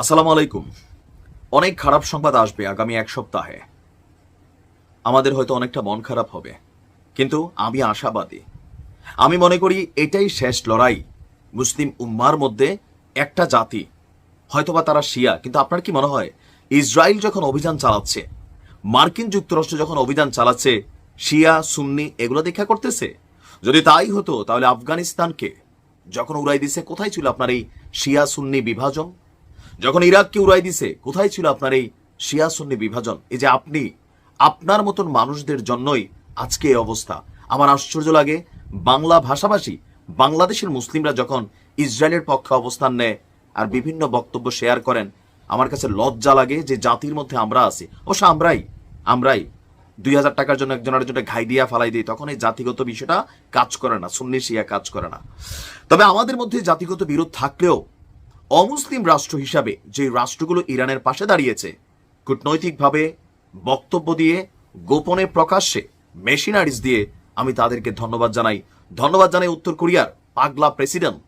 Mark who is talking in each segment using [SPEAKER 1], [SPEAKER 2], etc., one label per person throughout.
[SPEAKER 1] আসসালামু আলাইকুম। অনেক খারাপ সংবাদ আসবে আগামী এক সপ্তাহে। আমাদের হয়তো অনেকটা মন খারাপ হবে, কিন্তু আমি আশাবাদী। আমি মনে করি এটাই শেষ লড়াই মুসলিম উম্মার মধ্যে। একটা জাতি, হয়তোবা তারা শিয়া, কিন্তু আপনার কি মনে হয় ইসরায়েল যখন অভিযান চালাচ্ছে, মার্কিন যুক্তরাষ্ট্র যখন অভিযান চালাচ্ছে, শিয়া সুন্নি এগুলো দেখা করতেছে? যদি তাই হতো তাহলে আফগানিস্তানকে যখন উড়াই দিছে, কোথায় ছিল আপনার এই শিয়া সুন্নি বিভাজন? যখন ইরাককে উড়াই দিছে, কোথায় ছিল আপনার এই শিয়া সুন্নি বিভাজন? এই যে আপনি, আপনার মতন মানুষদের জন্যই আজকে এই অবস্থা। আমার আশ্চর্য লাগে, বাংলা ভাষাভাষী বাংলাদেশের মুসলিমরা যখন ইসরায়েলের পক্ষে অবস্থান নেয় আর বিভিন্ন বক্তব্য শেয়ার করেন, আমার কাছে লজ্জা লাগে যে জাতির মধ্যে আমরা আছি। অবশ্য আমরাই 2000 টাকার জন্য একজনের জন্য ঘাই দিয়া ফালাই দিই, তখন এই জাতিগত বিষয়টা কাজ করে না, সুন্নি শিয়া কাজ করে না। তবে আমাদের মধ্যে জাতিগত বিরোধ থাকলেও অমুসলিম রাষ্ট্র হিসাবে যে রাষ্ট্রগুলো ইরানের পাশে দাঁড়িয়েছে, কূটনৈতিকভাবে বক্তব্য দিয়ে, গোপনে প্রকাশ্যে মেশিনারিজ দিয়ে, আমি তাদেরকে ধন্যবাদ জানাই উত্তর কোরিয়ার পাগলা প্রেসিডেন্ট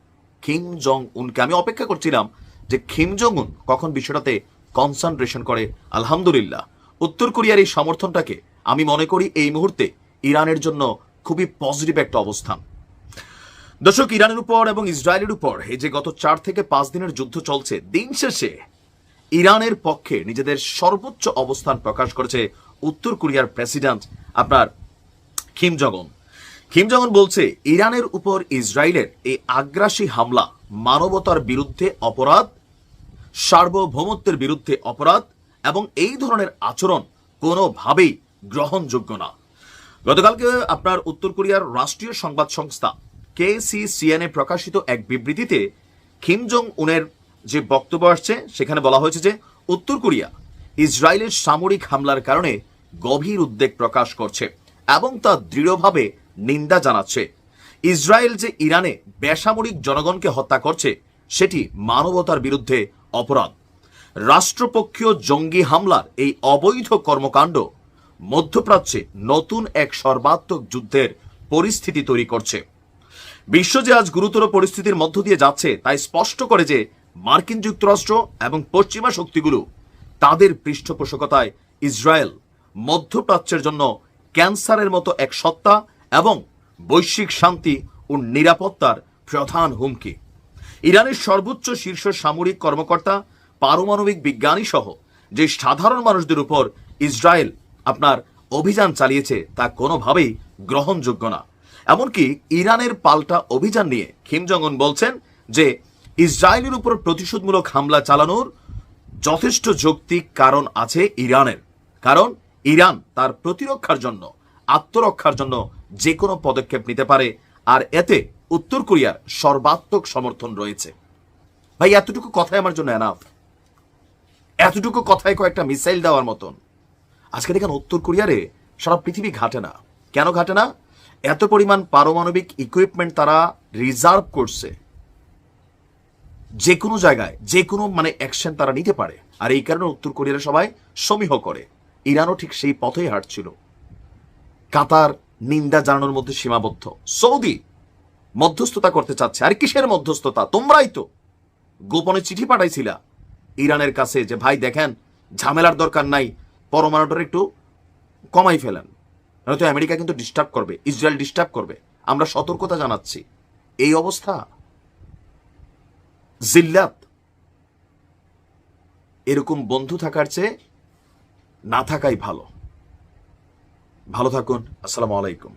[SPEAKER 1] কিম জং উনকে। আমি অপেক্ষা করছিলাম যে কিম জং উন কখন বিষয়টাতে কনসেন্ট্রেশন করে। আলহামদুলিল্লাহ, উত্তর কোরিয়ার এই সমর্থনটাকে আমি মনে করি এই মুহূর্তে ইরানের জন্য খুবই পজিটিভ একটা অবস্থান। দর্শক, ইরানের উপর এবং ইসরায়েলের উপর এই যে গত 4 থেকে 5 দিনের যুদ্ধ চলছে, দিন শেষে ইরানের পক্ষে নিজেদের সর্বোচ্চ অবস্থান প্রকাশ করেছে উত্তর কোরিয়ার প্রেসিডেন্ট আপনার কিম জং উন বলছে ইরানের উপর ইসরায়েলের এই আগ্রাসী হামলা মানবতার বিরুদ্ধে অপরাধ, সার্বভৌমত্বের বিরুদ্ধে অপরাধ, এবং এই ধরনের আচরণ কোনোভাবেই গ্রহণযোগ্য না। গতকালকে আপনার উত্তর কোরিয়ার রাষ্ট্রীয় সংবাদ সংস্থা KCCN প্রকাশিত এক বিবৃতিতে কিম জং উনের যে বক্তব্য আসছে, সেখানে বলা হয়েছে যে উত্তর কোরিয়া ইসরায়েলের সামরিক হামলার কারণে গভীর উদ্বেগ প্রকাশ করছে এবং তা দৃঢ়ভাবে নিন্দা জানাচ্ছে। ইসরায়েল যে ইরানে বেসামরিক জনগণকে হত্যা করছে, সেটি মানবতার বিরুদ্ধে অপরাধ। রাষ্ট্রপক্ষীয় জঙ্গি হামলার এই অবৈধ কর্মকাণ্ড মধ্যপ্রাচ্যে নতুন এক সর্বাত্মক যুদ্ধের পরিস্থিতি তৈরি করছে। বিশ্ব যে আজ গুরুতর পরিস্থিতির মধ্য দিয়ে যাচ্ছে, তাই স্পষ্ট করে যে মার্কিন যুক্তরাষ্ট্র এবং পশ্চিমা শক্তিগুলো, তাদের পৃষ্ঠপোষকতায় ইসরায়েল মধ্যপ্রাচ্যের জন্য ক্যান্সারের মতো এক সত্তা এবং বৈশ্বিক শান্তি ও নিরাপত্তার প্রধান হুমকি। ইরানের সর্বোচ্চ শীর্ষ সামরিক কর্মকর্তা, পারমাণবিক বিজ্ঞানী সহ যে সাধারণ মানুষদের উপর ইসরায়েল আপনার অভিযান চালিয়েছে, তা কোনোভাবেই গ্রহণযোগ্য না। এমনকি ইরানের পাল্টা অভিযান নিয়ে কিম জং উন বলছেন যে ইসরায়েলের উপর প্রতিশোধমূলক হামলা চালানোর যথেষ্ট যৌক্তিক কারণ আছে ইরানের, কারণ ইরান তার প্রতিরক্ষার জন্য, আত্মরক্ষার জন্য যে কোনো পদক্ষেপ নিতে পারে, আর এতে উত্তর কোরিয়ার সর্বাত্মক সমর্থন রয়েছে। ভাই, এতটুকু কথাই আমার জন্য এনাফ। এতটুকু কথায় কয়েকটা মিসাইল দেওয়ার মতন। আজকে দেখেন উত্তর কোরিয়ারে সারা পৃথিবী ঘাটে না। কেন ঘাটে না? এত পরিমাণ পারমাণবিক ইকুইপমেন্ট তারা রিজার্ভ করছে, যে কোনো জায়গায় যে কোনো অ্যাকশন তারা নিতে পারে। আর এই কারণে উত্তর কোরিয়ার সবাই সমীহ করে। ইরানও ঠিক সেই পথেই হাঁটছিল। কাতার নিন্দা জানানোর মধ্যে সীমাবদ্ধ। সৌদি মধ্যস্থতা করতে চাচ্ছে। আর কিসের মধ্যস্থতা? তোমরাই তো গোপনে চিঠি পাঠাইছিলা ইরানের কাছে যে ভাই দেখেন, ঝামেলার দরকার নাই, পরমাণুটা একটু কমাই ফেলেন, নয়তো আমেরিকা কিন্তু ডিস্টার্ব করবে, ইসরায়েল ডিস্টার্ব করবে। আমরা সতর্কতা জানাচ্ছি। এই অবস্থা, জিল্লাত। এরকম বন্ধু থাকার চেয়ে না থাকাই ভালো। ভালো থাকুন। আসসালামু আলাইকুম।